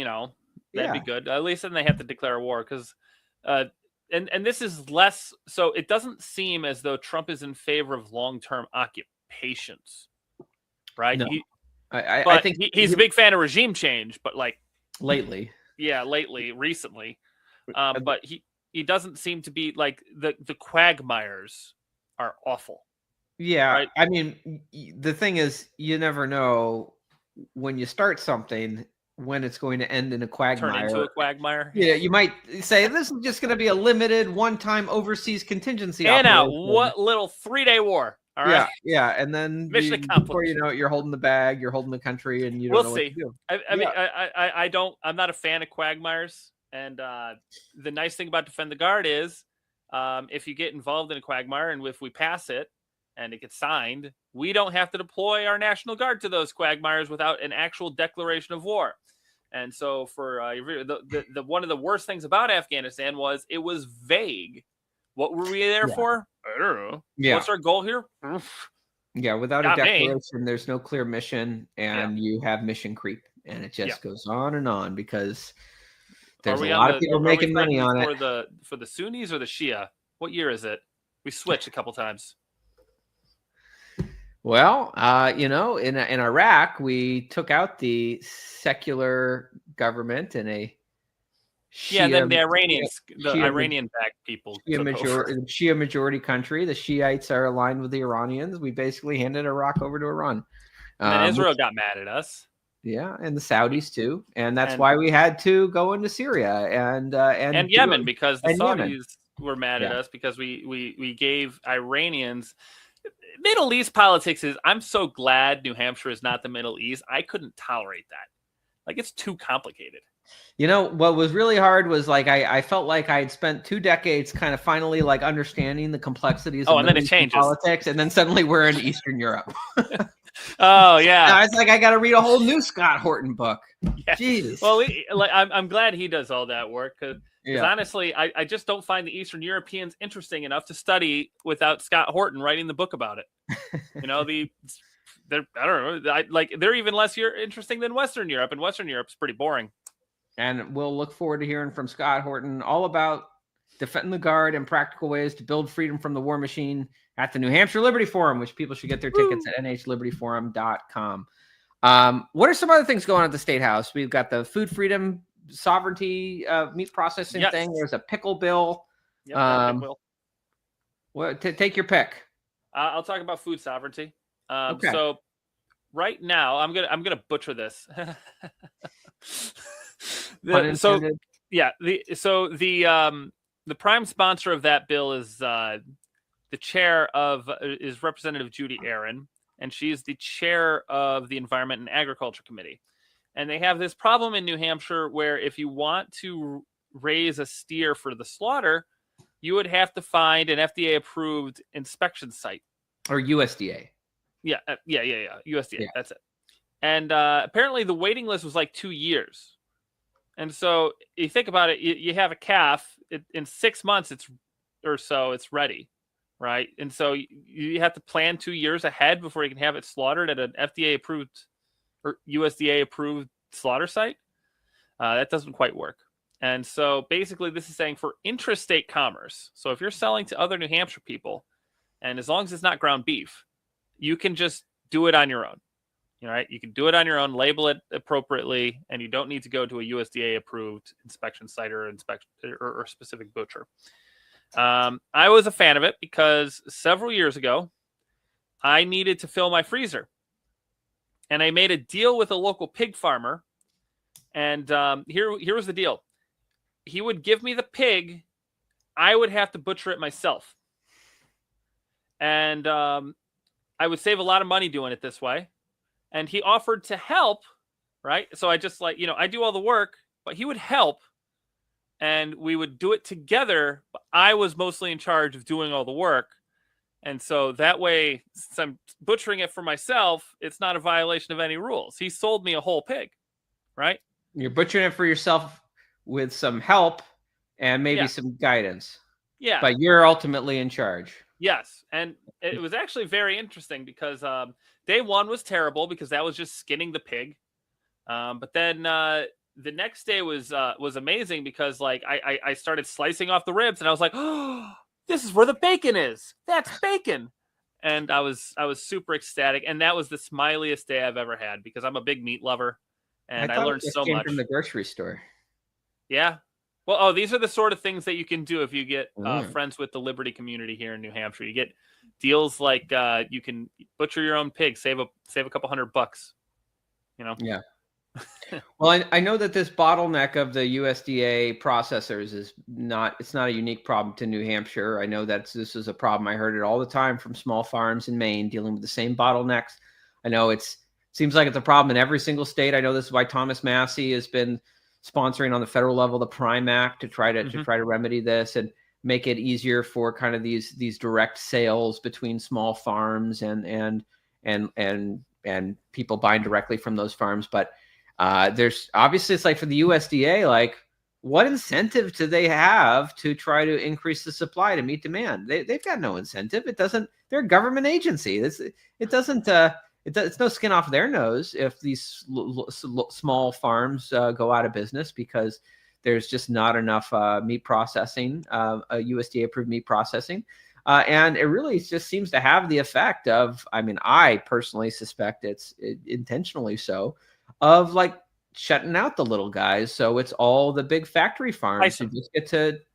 S2: that'd be good. At least then they have to declare a war because, and this is less. So it doesn't seem as though Trump is in favor of long-term occupations, right?
S1: No.
S2: I think he's a big fan of regime change, but like
S1: lately,
S2: recently, but he doesn't seem to be like the quagmires are awful.
S1: Yeah,
S2: right?
S1: I mean, the thing is, you never know when you start something when it's going to end in a quagmire.
S2: Turn into a quagmire.
S1: Yeah, you might say this is just going to be a limited one-time overseas contingency.
S2: And now, what little 3-day war? All right.
S1: Yeah, and then
S2: mission accomplished.
S1: Before you know it, you're holding the bag, you're holding the country, and you don't know what to do.
S2: I mean, I don't. I'm not a fan of quagmires, and the nice thing about Defend the Guard is, if you get involved in a quagmire, and if we pass it, and it gets signed, we don't have to deploy our National Guard to those quagmires without an actual declaration of war. And so, for the one of the worst things about Afghanistan was it was vague. What were we there for? I don't know. Yeah. What's our goal here?
S1: Yeah, without a declaration, there's no clear mission, and you have mission creep, and it just goes on because there's a lot of people making money on it.
S2: For the Sunnis or the Shia? What year is it? We switched a couple times.
S1: Well, in Iraq, we took out the secular government and a
S2: Shia, then the Iranians, Iranian-backed people.
S1: Shia majority country. The Shiites are aligned with the Iranians. We basically handed Iraq over to Iran.
S2: And Israel got mad at us.
S1: Yeah, and the Saudis too, and that's why we had to go into Syria and
S2: Yemen because the Saudis were mad at us because we gave Iranians. Middle East politics is. I'm so glad New Hampshire is not the Middle East. I couldn't tolerate that. Like, it's too complicated.
S1: What was really hard was like I felt like I had spent 2 decades kind of finally like understanding the complexities of
S2: and then it changes
S1: politics, and then suddenly we're in Eastern Europe.
S2: Oh yeah,
S1: now it's like I got to read a whole new Scott Horton book. Yeah. Jeez.
S2: Well, I'm glad he does all that work because honestly, I just don't find the Eastern Europeans interesting enough to study without Scott Horton writing the book about it. They're even less interesting than Western Europe, and Western Europe's pretty boring.
S1: And we'll look forward to hearing from Scott Horton all about defending the guard and practical ways to build freedom from the war machine at the New Hampshire Liberty Forum, which people should get their tickets at nhlibertyforum.com. What are some other things going on at the State House? We've got the food freedom sovereignty meat processing thing. There's a pickle bill.
S2: Yep,
S1: take your pick.
S2: I'll talk about food sovereignty.
S1: Okay.
S2: So right now, I'm gonna butcher this. The prime sponsor of that bill is the chair is Representative Judy Aaron, and she's the chair of the Environment and Agriculture Committee. And they have this problem in New Hampshire where if you want to raise a steer for the slaughter, you would have to find an FDA-approved inspection site.
S1: Or USDA.
S2: Yeah, USDA, that's it. And apparently the waiting list was like 2 years. And so you think about it, you have a calf, in 6 months it's ready, right? And so you have to plan 2 years ahead before you can have it slaughtered at an FDA-approved or USDA-approved slaughter site. That doesn't quite work. And so basically this is saying for intrastate commerce, so if you're selling to other New Hampshire people, and as long as it's not ground beef, you can just do it on your own. Right? You can do it on your own, label it appropriately, and you don't need to go to a USDA-approved inspection site or specific butcher. I was a fan of it because several years ago, I needed to fill my freezer. And I made a deal with a local pig farmer. And here was the deal. He would give me the pig. I would have to butcher it myself. And I would save a lot of money doing it this way. And he offered to help, right? So I just I do all the work, but he would help and we would do it together. But I was mostly in charge of doing all the work. And so that way, since I'm butchering it for myself, it's not a violation of any rules. He sold me a whole pig, right?
S1: You're butchering it for yourself with some help and maybe some guidance.
S2: Yeah.
S1: But you're ultimately in charge.
S2: Yes. And it was actually very interesting because day one was terrible because that was just skinning the pig. But then the next day was amazing because like I started slicing off the ribs and I was like, oh, this is where the bacon is. That's bacon. And I was super ecstatic. And that was the smiliest day I've ever had because I'm a big meat lover and I learned so much
S1: from the grocery store.
S2: Yeah. Well, these are the sort of things that you can do if you get friends with the Liberty community here in New Hampshire. You get deals like you can butcher your own pig, save a couple $100. You know.
S1: Yeah. Well, I know that this bottleneck of the USDA processors it's not a unique problem to New Hampshire. I know that this is a problem. I heard it all the time from small farms in Maine dealing with the same bottlenecks. I know seems like it's a problem in every single state. I know this is why Thomas Massey has been sponsoring on the federal level the Prime Act to try to remedy this and make it easier for kind of these direct sales between small farms and people buying directly from those farms. But there's obviously it's like for the USDA, like what incentive do they have to try to increase the supply to meet demand? They've got no incentive. They're a government agency. It's no skin off their nose if these small farms go out of business because there's just not enough meat processing, USDA approved meat processing. And it really just seems to have the effect of, I mean, I personally suspect it's intentionally so, of like shutting out the little guys. So it's all the big factory farms who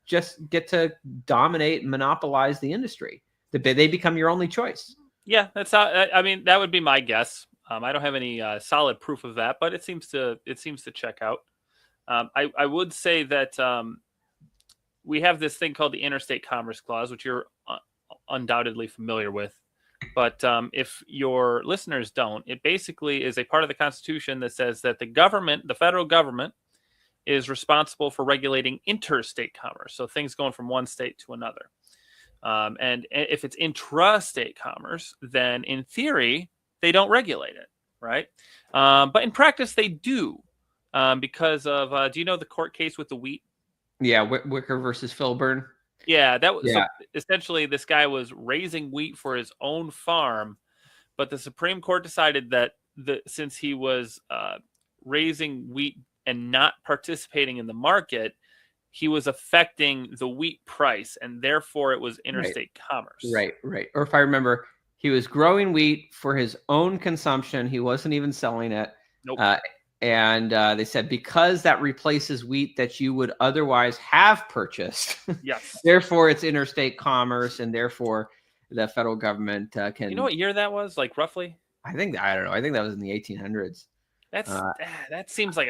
S1: just get to dominate and monopolize the industry. They become your only choice.
S2: Yeah, that's how. I mean, that would be my guess. I don't have any solid proof of that, but it seems to check out. I would say that we have this thing called the Interstate Commerce Clause, which you're undoubtedly familiar with. But if your listeners don't, it basically is a part of the Constitution that says that the federal government, is responsible for regulating interstate commerce. So things going from one state to another. And if it's intrastate commerce, then in theory, they don't regulate it, right? But in practice, they do because of, do you know the court case with the wheat?
S1: Yeah, Wicker versus Filburn.
S2: Yeah, that was so essentially this guy was raising wheat for his own farm, but the Supreme Court decided that since he was raising wheat and not participating in the market, he was affecting the wheat price, and therefore it was interstate commerce.
S1: Right. Or if I remember, he was growing wheat for his own consumption. He wasn't even selling it.
S2: Nope.
S1: And they said, because that replaces wheat that you would otherwise have purchased,
S2: yes.
S1: Therefore it's interstate commerce, and therefore the federal government can.
S2: You know what year that was, like roughly?
S1: I don't know. I think that was in the 1800s.
S2: That seems like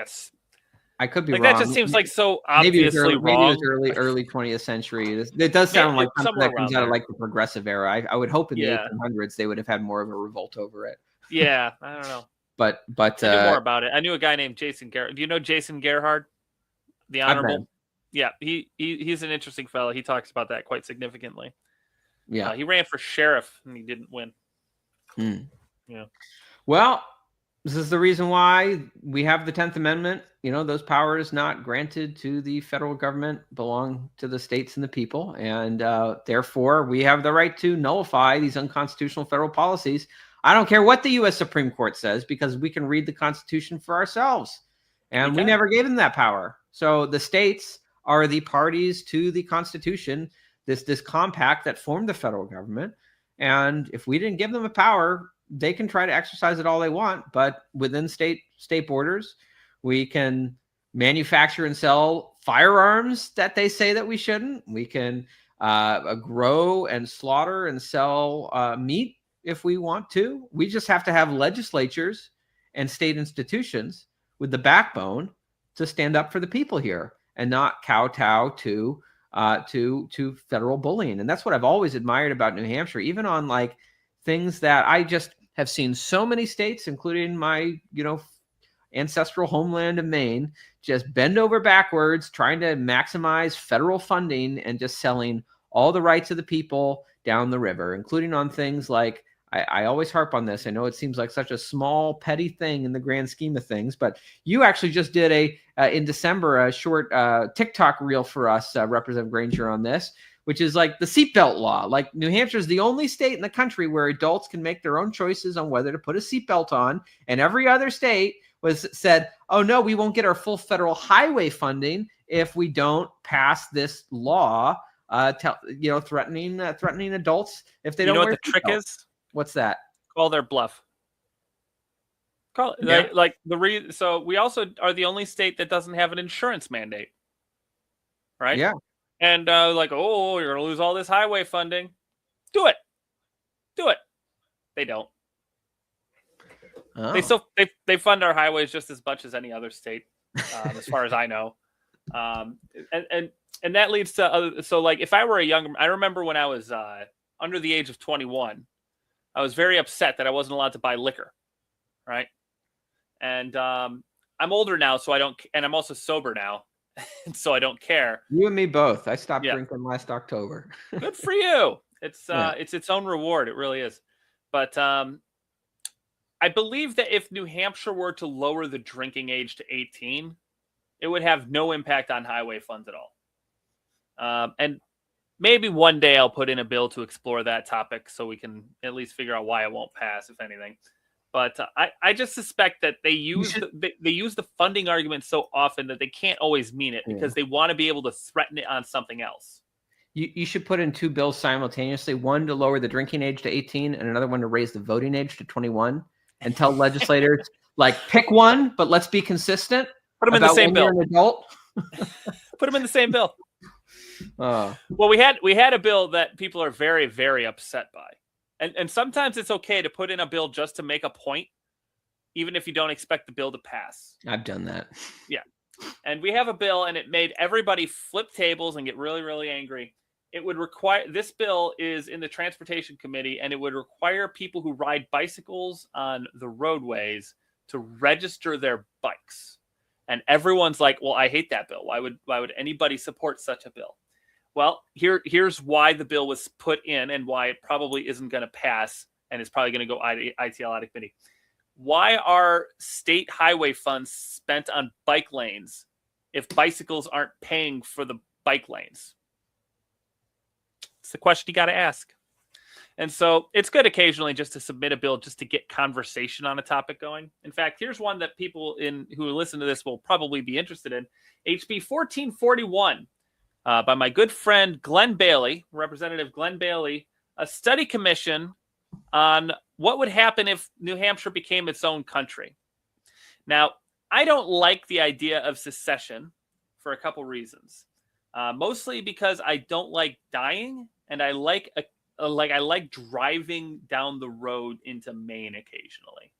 S1: I could be
S2: like
S1: wrong.
S2: That just seems like so obviously wrong.
S1: Maybe it was early 20th century. It does sound like something that comes out of like the progressive era. I would hope in the 1800s they would have had more of a revolt over it.
S2: Yeah, I don't know.
S1: But
S2: I knew more about it. I knew a guy named Jason Gerhard. Do you know Jason Gerhard, the Honorable? Yeah, he's an interesting fellow. He talks about that quite significantly.
S1: Yeah,
S2: he ran for sheriff and he didn't win.
S1: Yeah. Well, this is the reason why we have the 10th Amendment. You know, those powers not granted to the federal government belong to the states and the people. And therefore, we have the right to nullify these unconstitutional federal policies. I don't care what the U.S. Supreme Court says, because we can read the Constitution for ourselves. And we never gave them that power. So the states are the parties to the Constitution, this compact that formed the federal government. And if we didn't give them a power, they can try to exercise it all they want. But within state borders, we can manufacture and sell firearms that they say that we shouldn't. We can grow and slaughter and sell meat if we want to. We just have to have legislatures and state institutions with the backbone to stand up for the people here and not kowtow to federal bullying. And that's what I've always admired about New Hampshire, even on like things that I just have seen so many states, including my, ancestral homeland of Maine, just bend over backwards trying to maximize federal funding and just selling all the rights of the people down the river, including on things like, I always harp on this. I know it seems like such a small, petty thing in the grand scheme of things, but you actually just did in December, a short TikTok reel for us, Representative Granger, on this, which is like the seatbelt law. Like, New Hampshire is the only state in the country where adults can make their own choices on whether to put a seatbelt on. And every other state said, oh no, we won't get our full federal highway funding if we don't pass this law, threatening adults if they don't
S2: know
S1: wear
S2: what the trick is?
S1: What's that?
S2: Call their bluff. So we also are the only state that doesn't have an insurance mandate, right?
S1: Yeah.
S2: And you're gonna lose all this highway funding. Do it. They don't.
S1: Oh.
S2: They fund our highways just as much as any other state, as far as I know. And that leads to other. So like, if I were I remember when I was under the age of 21. I was very upset that I wasn't allowed to buy liquor, right? And I'm older now, so I don't, and I'm also sober now, so I don't care.
S1: You and me both. I stopped drinking last October.
S2: Good for you. It's its own reward. It really is. But I believe that if New Hampshire were to lower the drinking age to 18, it would have no impact on highway funds at all. And maybe one day I'll put in a bill to explore that topic so we can at least figure out why it won't pass, if anything. But I just suspect that they use the funding argument so often that they can't always mean it because they want to be able to threaten it on something else.
S1: You should put in two bills simultaneously, one to lower the drinking age to 18 and another one to raise the voting age to 21, and tell legislators, like, pick one, but let's be consistent.
S2: Put them in the same bill.
S1: An adult.
S2: Put them in the same bill.
S1: Well,
S2: we had a bill that people are very, very upset by. And sometimes it's okay to put in a bill just to make a point, even if you don't expect the bill to pass.
S1: I've done that.
S2: Yeah. And we have a bill, and it made everybody flip tables and get really, really angry. It would require, this bill is in the Transportation Committee, and it would require people who ride bicycles on the roadways to register their bikes. And everyone's like, well, I hate that bill. Why would anybody support such a bill? Well, here's why the bill was put in and why it probably isn't going to pass and is probably going to go ITL out of committee. Why are state highway funds spent on bike lanes if bicycles aren't paying for the bike lanes? It's the question you got to ask. And so it's good occasionally just to submit a bill just to get conversation on a topic going. In fact, here's one that people who listen to this will probably be interested in. HB 1441 by my good friend Glenn Bailey, Representative Glenn Bailey, a study commission on what would happen if New Hampshire became its own country. Now, I don't like the idea of secession for a couple reasons. Mostly because I don't like dying, and I like driving down the road into Maine occasionally.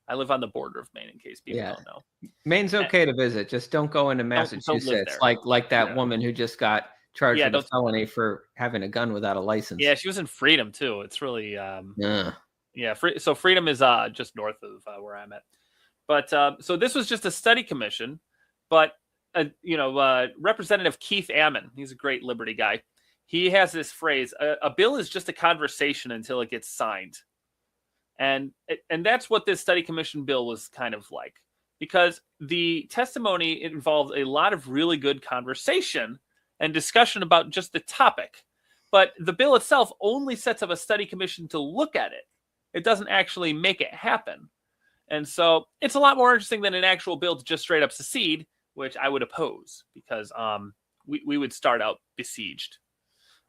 S2: I live on the border of Maine, in case people don't know.
S1: Maine's okay to visit. Just don't go into Massachusetts like that woman who just got charged with a felony for having a gun without a license.
S2: Yeah, she was in Freedom, too. It's really... so Freedom is just north of where I'm at. But so this was just a study commission, but Representative Keith Ammon, he's a great Liberty guy. He has this phrase: "A bill is just a conversation until it gets signed," and that's what this study commission bill was kind of like, because the testimony involved a lot of really good conversation and discussion about just the topic, but the bill itself only sets up a study commission to look at it. It doesn't actually make it happen, and so it's a lot more interesting than an actual bill to just straight up secede, which I would oppose because we would start out besieged.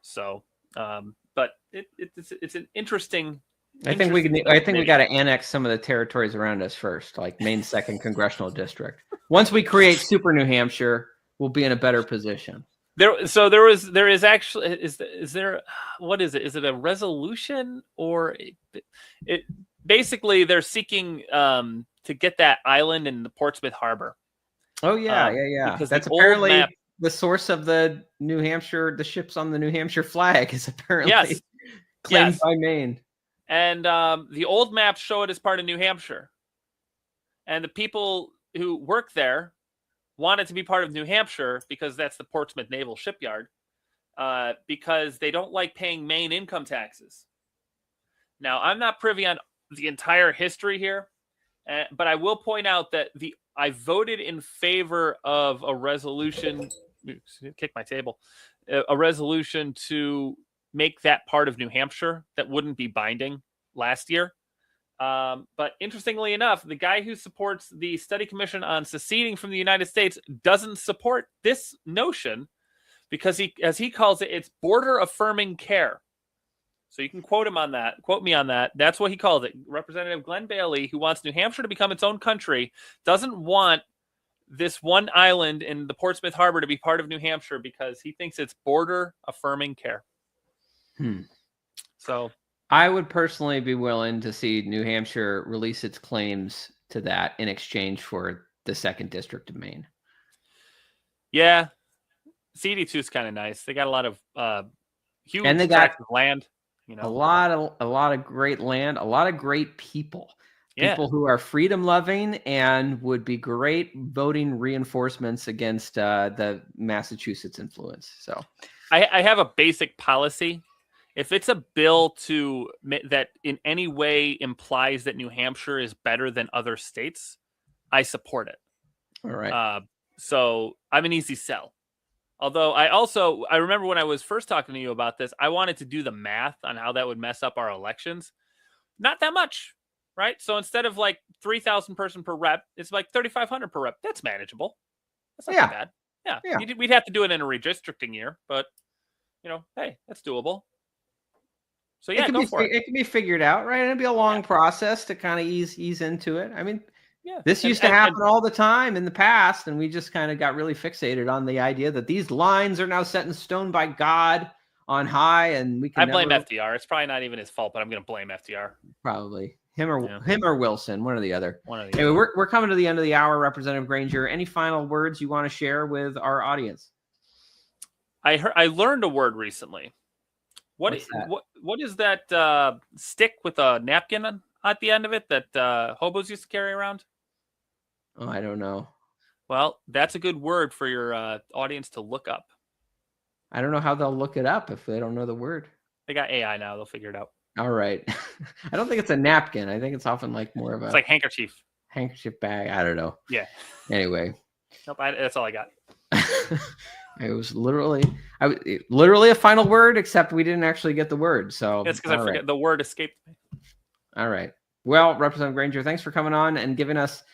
S2: So, but it's an interesting.
S1: I think we got to annex some of the territories around us first, like Maine's 2nd congressional district. Once we create Super New Hampshire, we'll be in a better position.
S2: There is actually is there what is it? Is it a resolution or it basically they're seeking to get that island in the Portsmouth Harbor.
S1: Oh yeah. Because that's apparently the source of the New Hampshire. The ships on the New Hampshire flag is apparently claimed by Maine.
S2: And the old maps show it as part of New Hampshire. And the people who work there want it to be part of New Hampshire because that's the Portsmouth Naval Shipyard, because they don't like paying Maine income taxes. Now, I'm not privy on the entire history here, but I will point out that I voted in favor of a resolution, kick my table, a resolution to make that part of New Hampshire that wouldn't be binding last year. But interestingly enough, the guy who supports the Study Commission on Seceding from the United States doesn't support this notion because as he calls it, it's border affirming care. So you can quote me on that. That's what he calls it. Representative Glenn Bailey, who wants New Hampshire to become its own country, doesn't want this one island in the Portsmouth Harbor to be part of New Hampshire because he thinks it's border affirming care. So
S1: I would personally be willing to see New Hampshire release its claims to that in exchange for the 2nd District of Maine.
S2: Yeah. CD2 is kind of nice. They got a lot of huge
S1: and they got
S2: land.
S1: A lot of great land, a lot of great people. People who are freedom loving and would be great voting reinforcements against the Massachusetts influence. So
S2: I have a basic policy. If it's a bill that in any way implies that New Hampshire is better than other states, I support it.
S1: All right.
S2: So I'm an easy sell. Although I remember when I was first talking to you about this, I wanted to do the math on how that would mess up our elections. Not that much, right? So instead of like 3,000 person per rep, it's like 3,500 per rep. That's manageable. That's not too bad. Yeah. We'd have to do it in a redistricting year, but hey, that's doable. So yeah, go for it.
S1: It can be figured out, right? It'd be a long process to kind of ease into it. I mean, this used to happen all the time in the past, and we just kind of got really fixated on the idea that these lines are now set in stone by God on high, and we can.
S2: I blame FDR. It's probably not even his fault, but I'm going to blame FDR.
S1: Probably him or Wilson, one or the other.
S2: Anyway,
S1: we're coming to the end of the hour, Representative Granger. Any final words you want to share with our audience?
S2: I learned a word recently. What is that stick with a napkin at the end of it that hobos used to carry around?
S1: Oh, I don't know.
S2: Well, that's a good word for your audience to look up.
S1: I don't know how they'll look it up if they don't know the word.
S2: They got AI now. They'll figure it out.
S1: All right. I don't think it's a napkin. I think it's often like more of
S2: It's like handkerchief
S1: bag. I don't know.
S2: Yeah.
S1: Anyway.
S2: Nope. That's all I got.
S1: It was literally a final word, except we didn't actually get the word. So
S2: it's because I forget the word escaped me.
S1: All right. Well, Representative Granger, thanks for coming on and giving us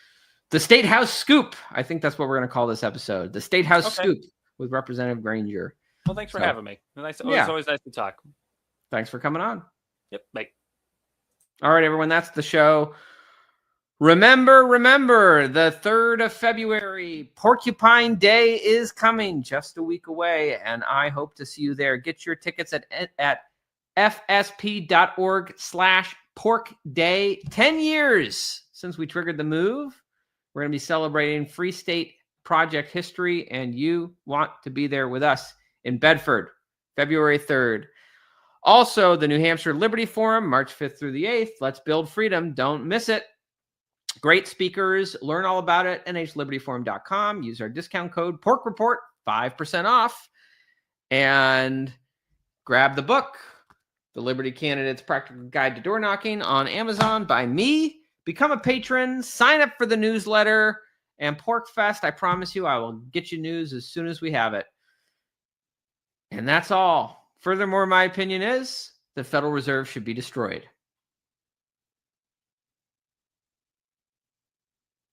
S1: the State House Scoop. I think that's what we're going to call this episode. The State House Scoop with Representative Granger.
S2: Well, thanks for having me. It's always nice to talk.
S1: Thanks for coming on.
S2: Yep. Bye.
S1: All right, everyone. That's the show. Remember, the 3rd of February, Porcupine Day is coming just a week away, and I hope to see you there. Get your tickets at fsp.org/porkday. 10 years since we triggered the move. We're going to be celebrating Free State Project history, and you want to be there with us in Bedford, February 3rd. Also, the New Hampshire Liberty Forum, March 5th through the 8th. Let's build freedom. Don't miss it. Great speakers. Learn all about it. nhlibertyforum.com. Use our discount code PORKREPORT, 5% off. And grab the book, The Liberty Candidate's Practical Guide to Door Knocking, on Amazon by me. Become a patron. Sign up for the newsletter. And PorkFest, I promise you, I will get you news as soon as we have it. And that's all. Furthermore, my opinion is the Federal Reserve should be destroyed.